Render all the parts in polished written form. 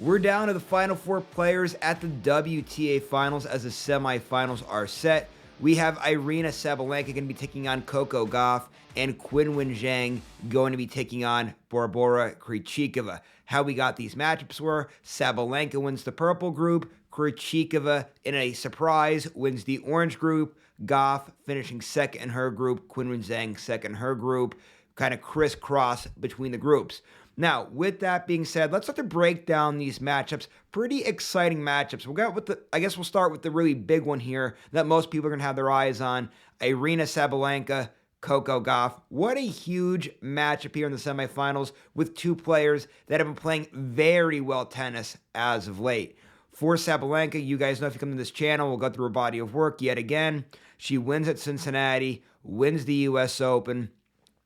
We're down to the final four players at the WTA Finals as the semifinals are set. We have Aryna Sabalenka going to be taking on Coco Gauff, and Qinwen Zheng going to be taking on Barbora Krejcikova. How we got these matchups were Sabalenka wins the purple group, Krejcikova in a surprise wins the orange group, Gauff finishing second in her group, Qinwen Zheng second in her group, kind of crisscross between the groups. Now, with that being said, let's start to break down these matchups. Pretty exciting matchups. We'll start with the really big one here that most people are going to have their eyes on. Aryna Sabalenka, Coco Gauff. What a huge matchup here in the semifinals with two players that have been playing very well tennis as of late. For Sabalenka, you guys know if you come to this channel, we'll go through her body of work yet again. She wins at Cincinnati, wins the US Open,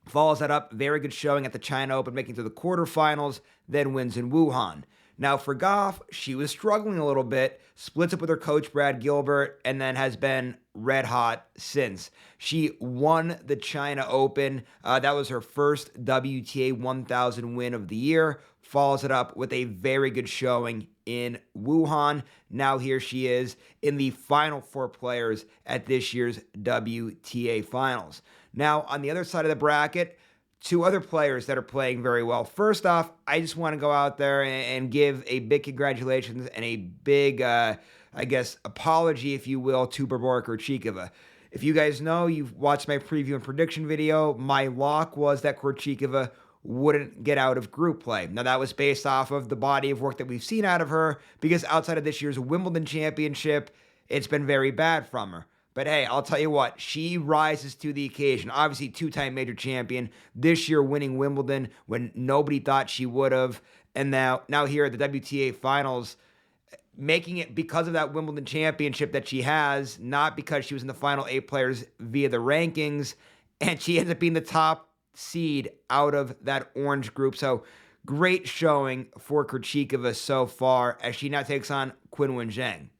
follows that up, very good showing at the China Open, making it to the quarterfinals, then wins in Wuhan. Now for Gauff, she was struggling a little bit, splits up with her coach Brad Gilbert, and then has been red hot since. She won the China Open. That was her first WTA 1000 win of the year. Follows it up with a very good showing in Wuhan. Now here she is in the final four players at this year's WTA Finals. Now, on the other side of the bracket, two other players that are playing very well. First off, I just want to go out there and give a big congratulations and a big, apology, if you will, to Barbora Krejcikova. If you guys know, you've watched my preview and prediction video, my lock was that Krejcikova wouldn't get out of group play. Now, that was based off of the body of work that we've seen out of her, because outside of this year's Wimbledon championship, it's been very bad from her. But hey, I'll tell you what, she rises to the occasion. Obviously, two-time major champion. This year winning Wimbledon when nobody thought she would have. And now here at the WTA Finals, making it because of that Wimbledon championship that she has, not because she was in the final 8 players via the rankings. And she ends up being the top seed out of that orange group. So great showing for Krejcikova so far as she now takes on Qinwen Zheng.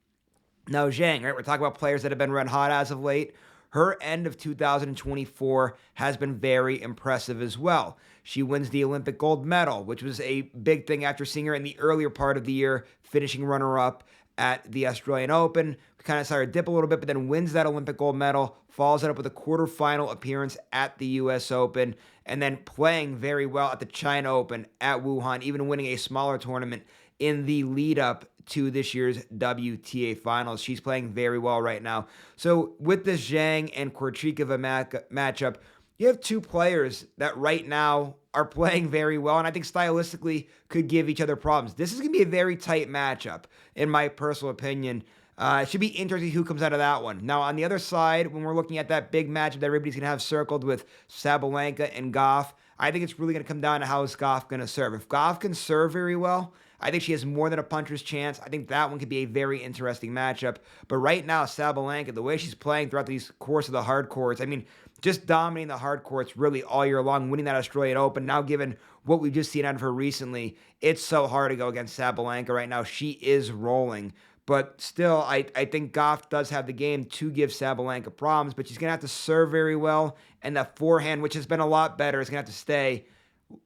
Now, Zheng, right, we're talking about players that have been red hot as of late. Her end of 2024 has been very impressive as well. She wins the Olympic gold medal, which was a big thing after seeing her in the earlier part of the year, finishing runner-up at the Australian Open. We kind of saw her dip a little bit, but then wins that Olympic gold medal, follows it up with a quarterfinal appearance at the US Open, and then playing very well at the China Open at Wuhan, even winning a smaller tournament in the lead-up to this year's WTA Finals. She's playing very well right now. So with this Zheng and Krejcikova matchup, you have two players that right now are playing very well, and I think stylistically could give each other problems. This is going to be a very tight matchup, in my personal opinion. It should be interesting who comes out of that one. Now, on the other side, when we're looking at that big matchup that everybody's going to have circled with Sabalenka and Gauff, I think it's really going to come down to how is Gauff going to serve. If Gauff can serve very well, I think she has more than a puncher's chance. I think that one could be a very interesting matchup. But right now, Sabalenka, the way she's playing throughout these course of the hard courts, I mean, just dominating the hard courts really all year long, winning that Australian Open. Now, given what we've just seen out of her recently, it's so hard to go against Sabalenka right now. She is rolling. But still, I think Gauff does have the game to give Sabalenka problems, but she's going to have to serve very well, and that forehand, which has been a lot better, is going to have to stay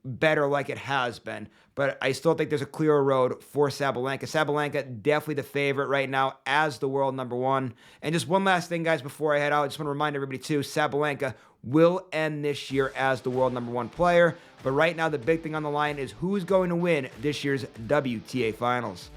better like it has been. But I still think there's a clearer road for Sabalenka. Sabalenka, definitely the favorite right now as the world number one. And just one last thing, guys, before I head out, I just want to remind everybody, too, Sabalenka will end this year as the world number one player. But right now, the big thing on the line is who's going to win this year's WTA Finals.